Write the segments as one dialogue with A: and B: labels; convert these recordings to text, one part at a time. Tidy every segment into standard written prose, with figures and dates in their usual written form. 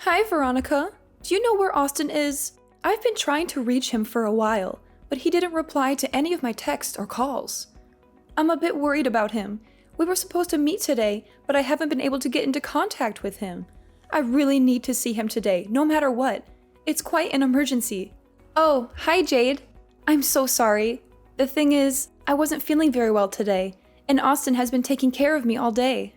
A: Hi, Veronica. Do you know where Austin is? I've been trying to reach him for a while, but he didn't reply to any of my texts or calls. I'm a bit worried about him. We were supposed to meet today, but I haven't been able to get into contact with him. I really need to see him today, no matter what. It's quite an emergency. Oh, hi, Jade. I'm so sorry. The thing is, I wasn't feeling very well today, and Austin has been taking care of me all day.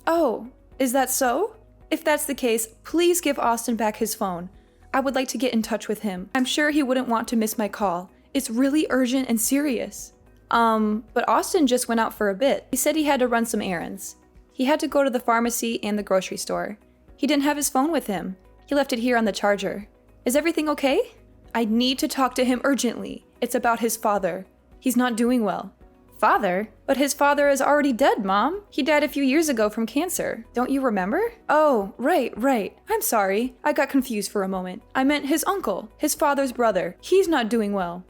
A: Oh, is that so? If that's the case, please give Austin back his phone. I would like to get in touch with him. I'm sure he wouldn't want to miss my call. It's really urgent and serious. But Austin just went out for a bit. He said he had to run some errands. He had to go to the pharmacy and the grocery store. He didn't have his phone with him. He left it here on the charger. Is everything okay? I need to talk to him urgently. It's about his father. He's not doing well. Father? But his father is already dead, Mom. He died a few years ago from cancer. Don't you remember? Oh, right. I'm sorry. I got confused for a moment. I meant his uncle, his father's brother. He's not doing well.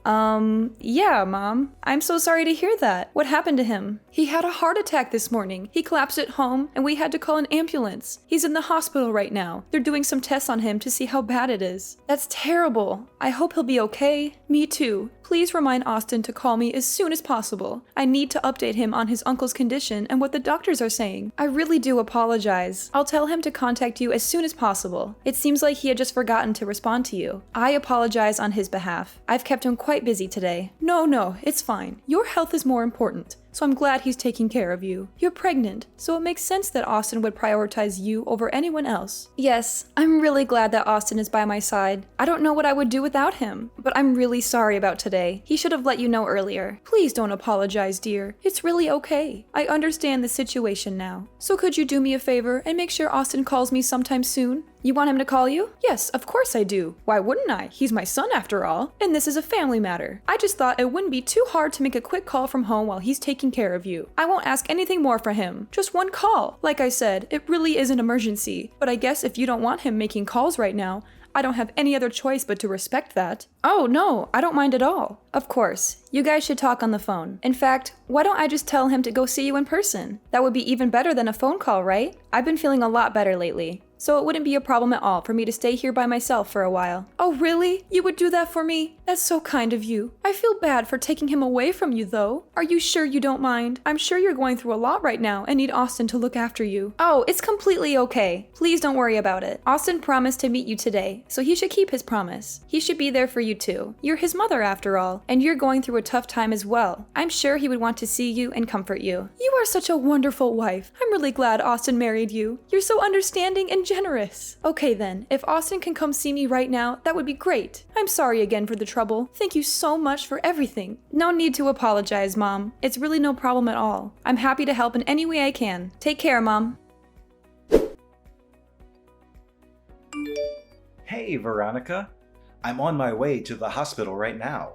A: Yeah, Mom. I'm so sorry to hear that. What happened to him? He had a heart attack this morning. He collapsed at home, and we had to call an ambulance. He's in the hospital right now. They're doing some tests on him to see how bad it is. That's terrible. I hope he'll be okay. Me too. Please remind Austin to call me as soon as possible. I need to update him on his uncle's condition and what the doctors are saying. I really do apologize. I'll tell him to contact you as soon as possible. It seems like he had just forgotten to respond to you. I apologize on his behalf. I've kept him quite busy today. No, it's fine. Your health is more important. So I'm glad he's taking care of you. You're pregnant, so it makes sense that Austin would prioritize you over anyone else. Yes, I'm really glad that Austin is by my side. I don't know what I would do without him, but I'm really sorry about today. He should have let you know earlier. Please don't apologize, dear. It's really okay. I understand the situation now. So could you do me a favor and make sure Austin calls me sometime soon? You want him to call you? Yes, of course I do. Why wouldn't I? He's my son after all. And this is a family matter. I just thought it wouldn't be too hard to make a quick call from home while he's taking care of you. I won't ask anything more for him. Just one call. Like I said, it really is an emergency. But I guess if you don't want him making calls right now, I don't have any other choice but to respect that. Oh, no, I don't mind at all. Of course, you guys should talk on the phone. In fact, why don't I just tell him to go see you in person? That would be even better than a phone call, right? I've been feeling a lot better lately, so it wouldn't be a problem at all for me to stay here by myself for a while. Oh, really? You would do that for me? That's so kind of you. I feel bad for taking him away from you, though. Are you sure you don't mind? I'm sure you're going through a lot right now and need Austin to look after you. Oh, it's completely okay. Please don't worry about it. Austin promised to meet you today, so he should keep his promise. He should be there for you too. You're his mother after all, and you're going through a tough time as well. I'm sure he would want to see you and comfort you. You are such a wonderful wife. I'm really glad Austin married you. You're so understanding and generous. Okay then, if Austin can come see me right now, that would be great. I'm sorry again for the trouble. Thank you so much for everything. No need to apologize, Mom. It's really no problem at all. I'm happy to help in any way I can. Take care, Mom.
B: Hey, Veronica. I'm on my way to the hospital right now.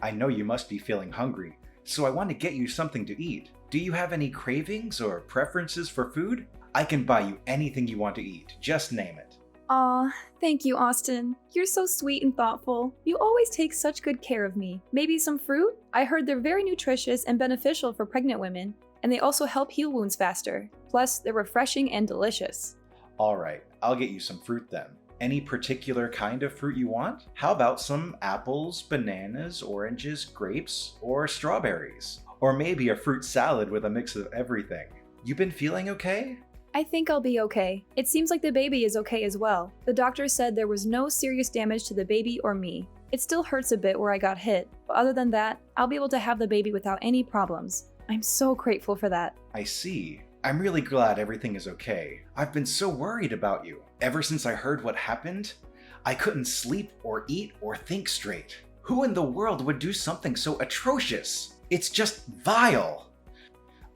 B: I know you must be feeling hungry, so I want to get you something to eat. Do you have any cravings or preferences for food? I can buy you anything you want to eat. Just name it.
A: Aw, thank you, Austin. You're so sweet and thoughtful. You always take such good care of me. Maybe some fruit? I heard they're very nutritious and beneficial for pregnant women, and they also help heal wounds faster. Plus, they're refreshing and delicious.
B: Alright, I'll get you some fruit then. Any particular kind of fruit you want? How about some apples, bananas, oranges, grapes, or strawberries? Or maybe a fruit salad with a mix of everything. You been feeling okay?
A: I think I'll be okay. It seems like the baby is okay as well. The doctor said there was no serious damage to the baby or me. It still hurts a bit where I got hit, but other than that, I'll be able to have the baby without any problems. I'm so grateful for that.
B: I see. I'm really glad everything is okay. I've been so worried about you. Ever since I heard what happened, I couldn't sleep or eat or think straight. Who in the world would do something so atrocious? It's just vile.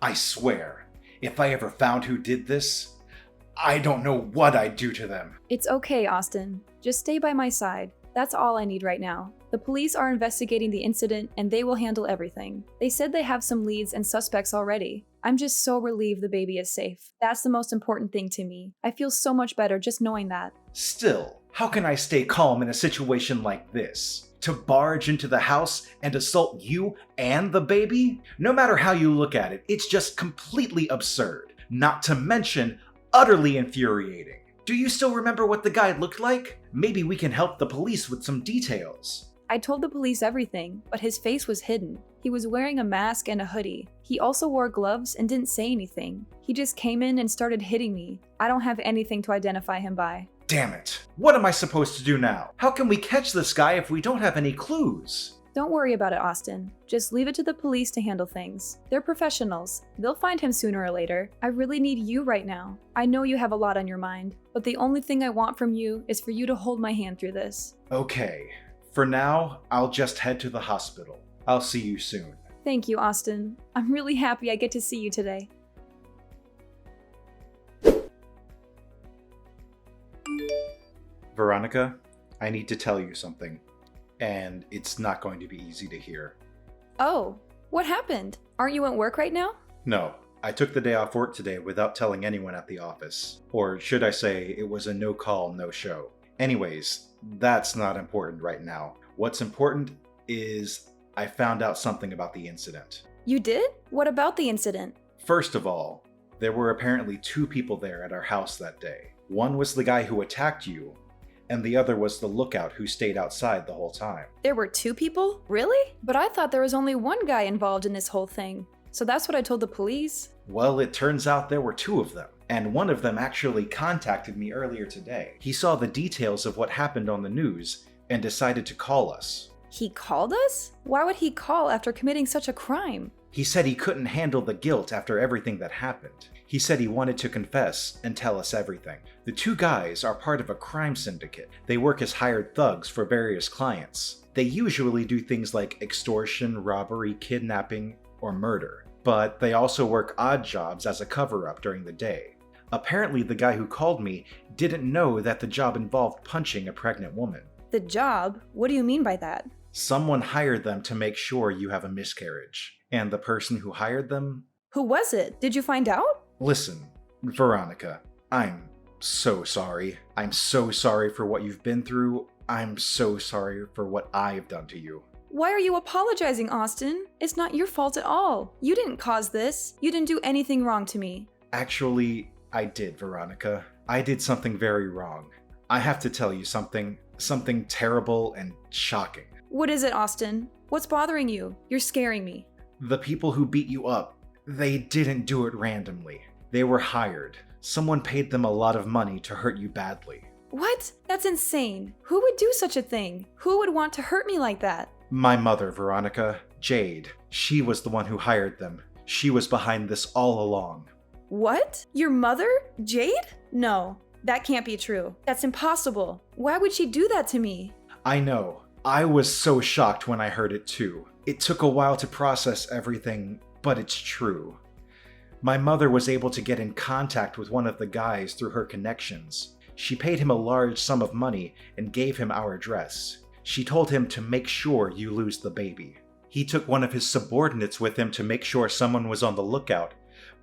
B: I swear, if I ever found who did this, I don't know what I'd do to them.
A: It's okay, Austin. Just stay by my side. That's all I need right now. The police are investigating the incident and they will handle everything. They said they have some leads and suspects already. I'm just so relieved the baby is safe. That's the most important thing to me. I feel so much better just knowing that.
B: Still, how can I stay calm in a situation like this? To barge into the house and assault you and the baby? No matter how you look at it, it's just completely absurd. Not to mention, utterly infuriating. Do you still remember what the guy looked like? Maybe we can help the police with some details.
A: I told the police everything, but his face was hidden. He was wearing a mask and a hoodie. He also wore gloves and didn't say anything. He just came in and started hitting me. I don't have anything to identify him by.
B: Damn it. What am I supposed to do now? How can we catch this guy if we don't have any clues?
A: Don't worry about it, Austin. Just leave it to the police to handle things. They're professionals. They'll find him sooner or later. I really need you right now. I know you have a lot on your mind, but the only thing I want from you is for you to hold my hand through this.
B: Okay. For now, I'll just head to the hospital. I'll see you soon.
A: Thank you, Austin. I'm really happy I get to see you today.
B: Veronica, I need to tell you something. And it's not going to be easy to hear.
A: Oh, what happened? Aren't you at work right now?
B: No, I took the day off work today without telling anyone at the office. Or should I say, it was a no-call, no-show. Anyways, that's not important right now. What's important is I found out something about the incident.
A: You did? What about the incident?
B: First of all, there were apparently 2 people there at our house that day. One was the guy who attacked you, and the other was the lookout who stayed outside the whole time.
A: There were 2 people? Really? But I thought there was only one guy involved in this whole thing. So that's what I told the police.
B: Well, it turns out there were 2 of them. And one of them actually contacted me earlier today. He saw the details of what happened on the news and decided to call us.
A: He called us? Why would he call after committing such a crime?
B: He said he couldn't handle the guilt after everything that happened. He said he wanted to confess and tell us everything. The 2 guys are part of a crime syndicate. They work as hired thugs for various clients. They usually do things like extortion, robbery, kidnapping, or murder. But they also work odd jobs as a cover-up during the day. Apparently, the guy who called me didn't know that the job involved punching a pregnant woman.
A: The job? What do you mean by that?
B: Someone hired them to make sure you have a miscarriage. And the person who hired them?
A: Who was it? Did you find out?
B: Listen, Veronica, I'm so sorry. I'm so sorry for what you've been through. I'm so sorry for what I've done to you.
A: Why are you apologizing, Austin? It's not your fault at all. You didn't cause this. You didn't do anything wrong to me.
B: Actually, I did, Veronica. I did something very wrong. I have to tell you something terrible and shocking.
A: What is it, Austin? What's bothering you? You're scaring me.
B: The people who beat you up, they didn't do it randomly. They were hired. Someone paid them a lot of money to hurt you badly.
A: What? That's insane. Who would do such a thing? Who would want to hurt me like that?
B: My mother, Veronica, Jade. She was the one who hired them. She was behind this all along.
A: What? Your mother? Jade? No, that can't be true. That's impossible. Why would she do that to me?
B: I know. I was so shocked when I heard it too. It took a while to process everything, but it's true. My mother was able to get in contact with one of the guys through her connections. She paid him a large sum of money and gave him our address. She told him to make sure you lose the baby. He took one of his subordinates with him to make sure someone was on the lookout,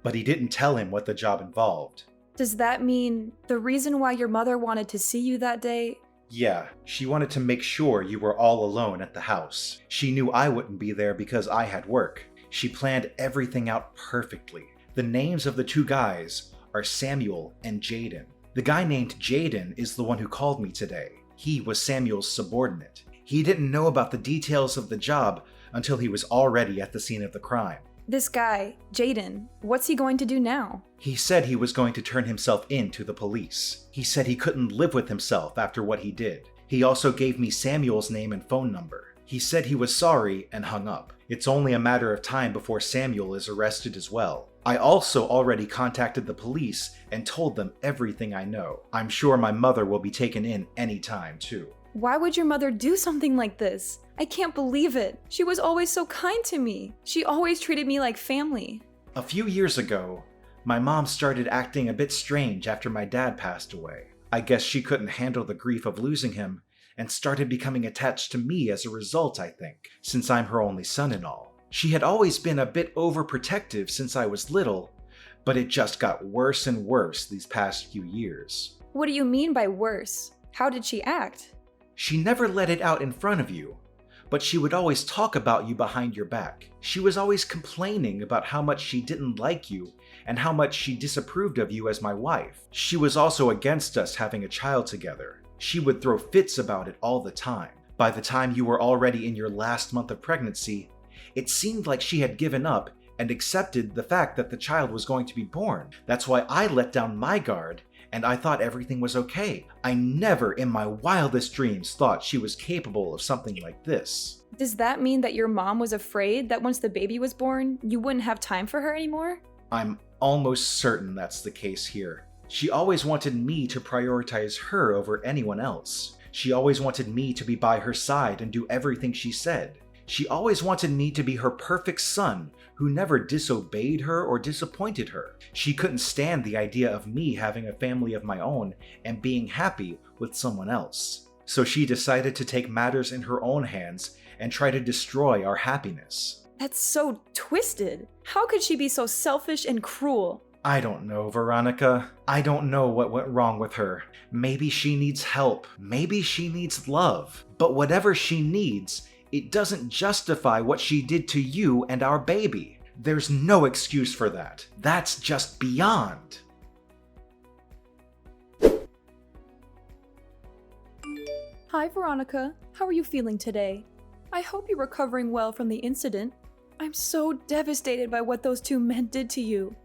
B: but he didn't tell him what the job involved.
A: Does that mean the reason why your mother wanted to see you that day?
B: Yeah, she wanted to make sure you were all alone at the house. She knew I wouldn't be there because I had work. She planned everything out perfectly. The names of the 2 guys are Samuel and Jaden. The guy named Jaden is the one who called me today. He was Samuel's subordinate. He didn't know about the details of the job until he was already at the scene of the crime.
A: This guy, Jaden, what's he going to do now?
B: He said he was going to turn himself in to the police. He said he couldn't live with himself after what he did. He also gave me Samuel's name and phone number. He said he was sorry and hung up. It's only a matter of time before Samuel is arrested as well. I also already contacted the police and told them everything I know. I'm sure my mother will be taken in any time too.
A: Why would your mother do something like this? I can't believe it. She was always so kind to me. She always treated me like family.
B: A few years ago, my mom started acting a bit strange after my dad passed away. I guess she couldn't handle the grief of losing him and started becoming attached to me as a result, I think, since I'm her only son and all. She had always been a bit overprotective since I was little, but it just got worse and worse these past few years.
A: What do you mean by worse? How did she act?
B: She never let it out in front of you, but she would always talk about you behind your back. She was always complaining about how much she didn't like you and how much she disapproved of you as my wife. She was also against us having a child together. She would throw fits about it all the time. By the time you were already in your last month of pregnancy, it seemed like she had given up and accepted the fact that the child was going to be born. That's why I let down my guard, and I thought everything was okay. I never in my wildest dreams thought she was capable of something like this.
A: Does that mean that your mom was afraid that once the baby was born, you wouldn't have time for her anymore?
B: I'm almost certain that's the case here. She always wanted me to prioritize her over anyone else. She always wanted me to be by her side and do everything she said. She always wanted me to be her perfect son who never disobeyed her or disappointed her. She couldn't stand the idea of me having a family of my own and being happy with someone else. So she decided to take matters in her own hands and try to destroy our happiness.
A: That's so twisted. How could she be so selfish and cruel?
B: I don't know, Veronica. I don't know what went wrong with her. Maybe she needs help. Maybe she needs love. But whatever she needs, it doesn't justify what she did to you and our baby. There's no excuse for that. That's just beyond.
A: Hi, Veronica. How are you feeling today? I hope you're recovering well from the incident. I'm so devastated by what those two men did to you.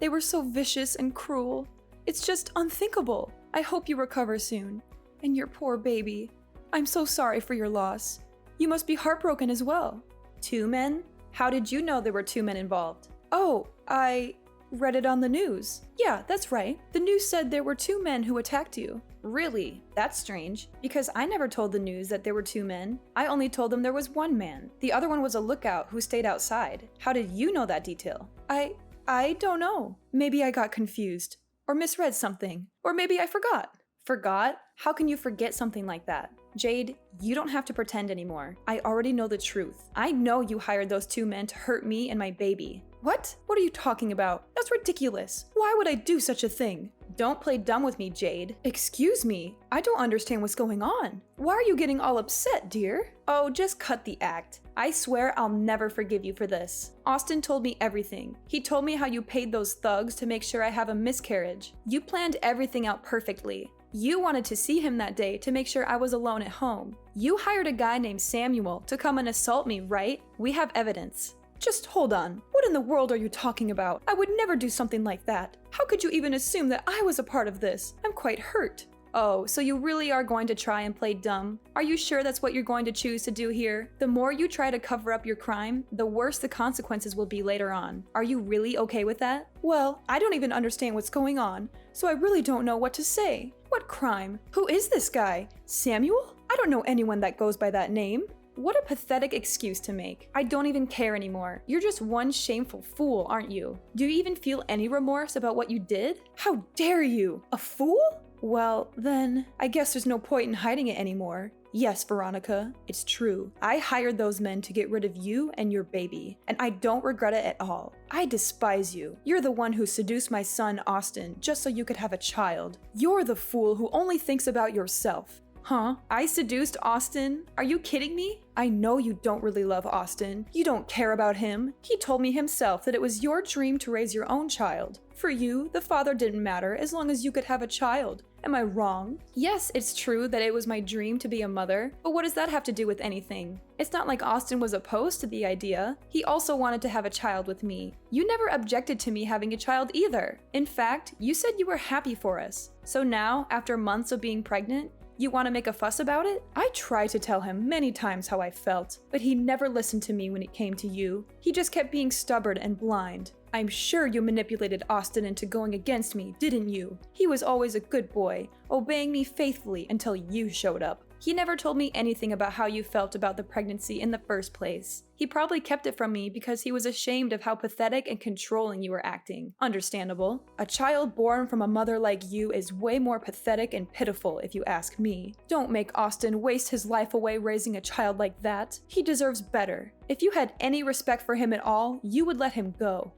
A: They were so vicious and cruel. It's just unthinkable. I hope you recover soon. And your poor baby. I'm so sorry for your loss. You must be heartbroken as well. 2 men? How did you know there were 2 men involved? Oh, I read it on the news. Yeah, that's right. The news said there were 2 men who attacked you. Really? That's strange, because I never told the news that there were 2 men. I only told them there was 1 man. The other one was a lookout who stayed outside. How did you know that detail? I don't know. Maybe I got confused, or misread something, or maybe I forgot. Forgot? How can you forget something like that? Jade, you don't have to pretend anymore. I already know the truth. I know you hired those 2 men to hurt me and my baby. What? What are you talking about? That's ridiculous. Why would I do such a thing? Don't play dumb with me, Jade. Excuse me. I don't understand what's going on. Why are you getting all upset, dear? Oh, just cut the act. I swear I'll never forgive you for this. Austin told me everything. He told me how you paid those thugs to make sure I have a miscarriage. You planned everything out perfectly. You wanted to see him that day to make sure I was alone at home. You hired a guy named Samuel to come and assault me, right? We have evidence. Just hold on. What in the world are you talking about? I would never do something like that. How could you even assume that I was a part of this? I'm quite hurt. Oh, so you really are going to try and play dumb? Are you sure that's what you're going to choose to do here? The more you try to cover up your crime, the worse the consequences will be later on. Are you really okay with that? Well, I don't even understand what's going on, so I really don't know what to say. What crime? Who is this guy? Samuel? I don't know anyone that goes by that name. What a pathetic excuse to make. I don't even care anymore. You're just one shameful fool, aren't you? Do you even feel any remorse about what you did? How dare you? A fool? Well, then, I guess there's no point in hiding it anymore. Yes, Veronica, it's true. I hired those men to get rid of you and your baby, and I don't regret it at all. I despise you. You're the one who seduced my son, Austin, just so you could have a child. You're the fool who only thinks about yourself. Huh? I seduced Austin? Are you kidding me? I know you don't really love Austin. You don't care about him. He told me himself that it was your dream to raise your own child. For you, the father didn't matter as long as you could have a child. Am I wrong? Yes, it's true that it was my dream to be a mother, but what does that have to do with anything? It's not like Austin was opposed to the idea. He also wanted to have a child with me. You never objected to me having a child either. In fact, you said you were happy for us. So now, after months of being pregnant, you want to make a fuss about it? I tried to tell him many times how I felt, but he never listened to me when it came to you. He just kept being stubborn and blind. I'm sure you manipulated Austin into going against me, didn't you? He was always a good boy, obeying me faithfully until you showed up. He never told me anything about how you felt about the pregnancy in the first place. He probably kept it from me because he was ashamed of how pathetic and controlling you were acting. Understandable. A child born from a mother like you is way more pathetic and pitiful if you ask me. Don't make Austin waste his life away raising a child like that. He deserves better. If you had any respect for him at all, you would let him go.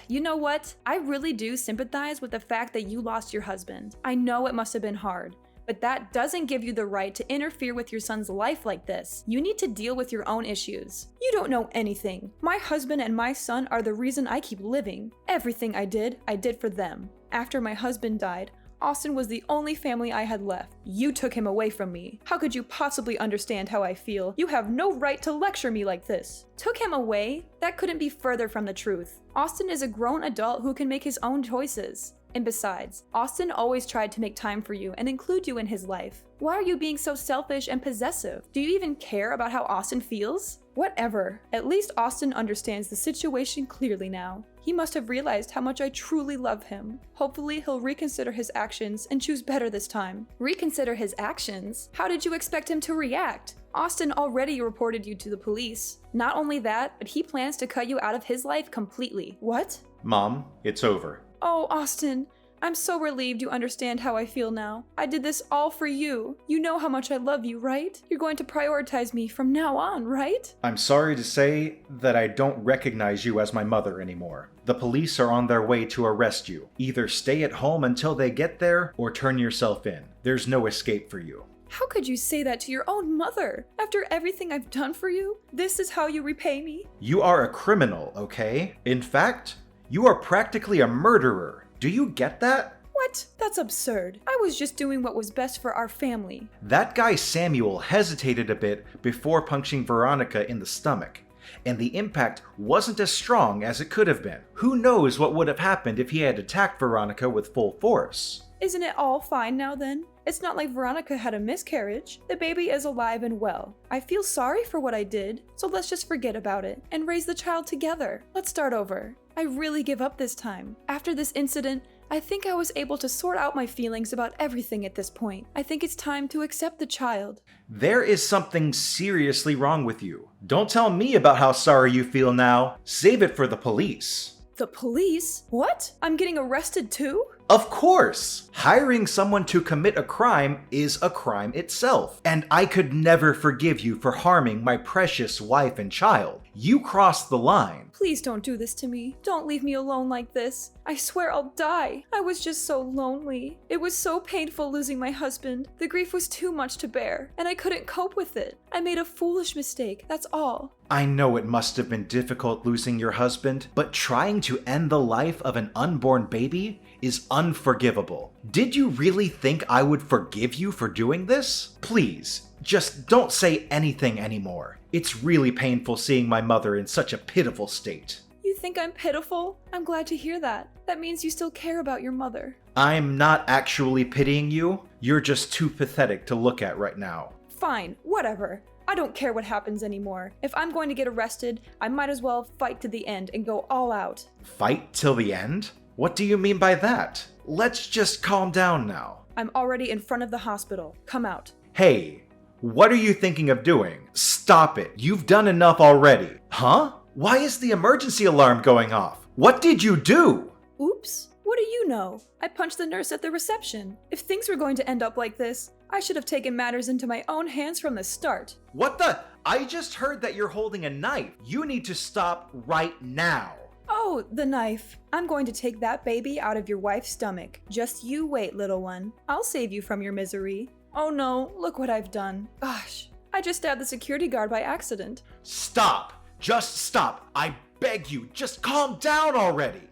A: You know what? I really do sympathize with the fact that you lost your husband. I know it must have been hard. But that doesn't give you the right to interfere with your son's life like this. You need to deal with your own issues. You don't know anything. My husband and my son are the reason I keep living. Everything I did for them. After my husband died, Austin was the only family I had left. You took him away from me. How could you possibly understand how I feel? You have no right to lecture me like this. Took him away? That couldn't be further from the truth. Austin is a grown adult who can make his own choices. And besides, Austin always tried to make time for you and include you in his life. Why are you being so selfish and possessive? Do you even care about how Austin feels? Whatever. At least Austin understands the situation clearly now. He must have realized how much I truly love him. Hopefully, he'll reconsider his actions and choose better this time. Reconsider his actions? How did you expect him to react? Austin already reported you to the police. Not only that, but he plans to cut you out of his life completely. What?
B: Mom, it's over.
A: Oh, Austin. I'm so relieved you understand how I feel now. I did this all for you. You know how much I love you, right? You're going to prioritize me from now on, right?
B: I'm sorry to say that I don't recognize you as my mother anymore. The police are on their way to arrest you. Either stay at home until they get there, or turn yourself in. There's no escape for you.
A: How could you say that to your own mother? After everything I've done for you? This is how you repay me?
B: You are a criminal, okay? In fact, you are practically a murderer. Do you get that?
A: What? That's absurd. I was just doing what was best for our family.
B: That guy Samuel hesitated a bit before punching Veronica in the stomach, and the impact wasn't as strong as it could have been. Who knows what would have happened if he had attacked Veronica with full force?
A: Isn't it all fine now then? It's not like Veronica had a miscarriage. The baby is alive and well. I feel sorry for what I did, so let's just forget about it and raise the child together. Let's start over. I really give up this time. After this incident, I think I was able to sort out my feelings about everything at this point. I think it's time to accept the child.
B: There is something seriously wrong with you. Don't tell me about how sorry you feel now. Save it for the police.
A: The police? What? I'm getting arrested too?
B: Of course! Hiring someone to commit a crime is a crime itself. And I could never forgive you for harming my precious wife and child. You crossed the line.
A: Please don't do this to me. Don't leave me alone like this. I swear I'll die. I was just so lonely. It was so painful losing my husband. The grief was too much to bear, and I couldn't cope with it. I made a foolish mistake, that's all.
B: I know it must have been difficult losing your husband, but trying to end the life of an unborn baby is unforgivable. Did you really think I would forgive you for doing this? Please, just don't say anything anymore. It's really painful seeing my mother in such a pitiful state.
A: You think I'm pitiful? I'm glad to hear that. That means you still care about your mother.
B: I'm not actually pitying you. You're just too pathetic to look at right now.
A: Fine, whatever. I don't care what happens anymore. If I'm going to get arrested, I might as well fight to the end and go all out.
B: Fight till the end? What do you mean by that? Let's just calm down now.
A: I'm already in front of the hospital. Come out.
B: Hey, what are you thinking of doing? Stop it. You've done enough already. Huh? Why is the emergency alarm going off? What did you do?
A: Oops. What do you know? I punched the nurse at the reception. If things were going to end up like this, I should have taken matters into my own hands from the start.
B: What the? I just heard that you're holding a knife. You need to stop right now.
A: Oh, the knife. I'm going to take that baby out of your wife's stomach. Just you wait, little one. I'll save you from your misery. Oh no, look what I've done. Gosh, I just stabbed the security guard by accident.
B: Stop. Just stop. I beg you, just calm down already.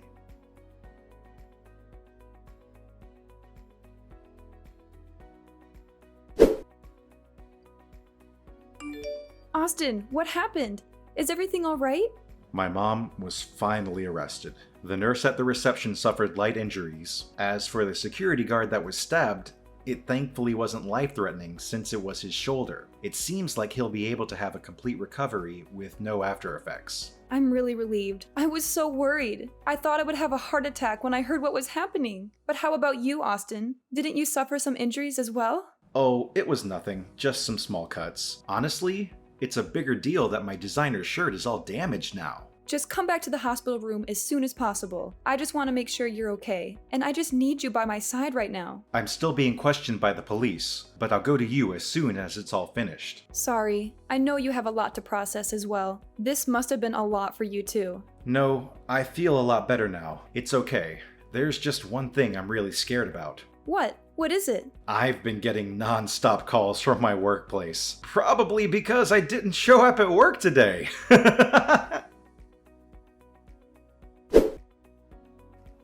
A: Austin, what happened? Is everything all right?
B: My mom was finally arrested. The nurse at the reception suffered light injuries. As for the security guard that was stabbed, it thankfully wasn't life-threatening since it was his shoulder. It seems like he'll be able to have a complete recovery with no after effects.
A: I'm really relieved. I was so worried. I thought I would have a heart attack when I heard what was happening. But how about you, Austin? Didn't you suffer some injuries as well?
B: Oh, it was nothing. Just some small cuts. Honestly, it's a bigger deal that my designer shirt is all damaged now.
A: Just come back to the hospital room as soon as possible. I just want to make sure you're okay. And I just need you by my side right now.
B: I'm still being questioned by the police, but I'll go to you as soon as it's all finished.
A: Sorry. I know you have a lot to process as well. This must have been a lot for you too.
B: No, I feel a lot better now. It's okay. There's just one thing I'm really scared about.
A: What? What is it?
B: I've been getting non-stop calls from my workplace. Probably because I didn't show up at work today.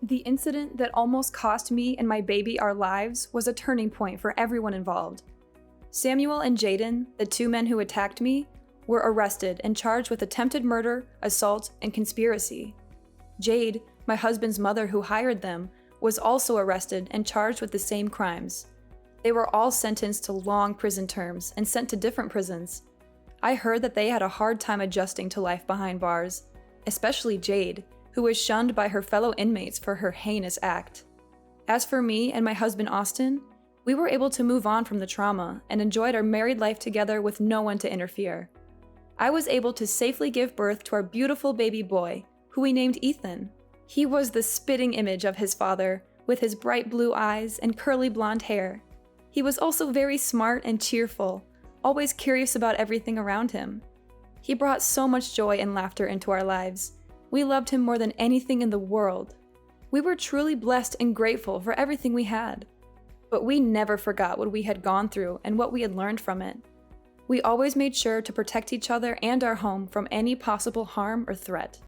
A: The incident that almost cost me and my baby our lives was a turning point for everyone involved. Samuel and Jaden, the two men who attacked me, were arrested and charged with attempted murder, assault, and conspiracy. Jade, my husband's mother who hired them, was also arrested and charged with the same crimes. They were all sentenced to long prison terms and sent to different prisons. I heard that they had a hard time adjusting to life behind bars, especially Jade, who was shunned by her fellow inmates for her heinous act. As for me and my husband Austin, we were able to move on from the trauma and enjoyed our married life together with no one to interfere. I was able to safely give birth to our beautiful baby boy, who we named Ethan. He was the spitting image of his father, with his bright blue eyes and curly blonde hair. He was also very smart and cheerful, always curious about everything around him. He brought so much joy and laughter into our lives. We loved him more than anything in the world. We were truly blessed and grateful for everything we had. But we never forgot what we had gone through and what we had learned from it. We always made sure to protect each other and our home from any possible harm or threat.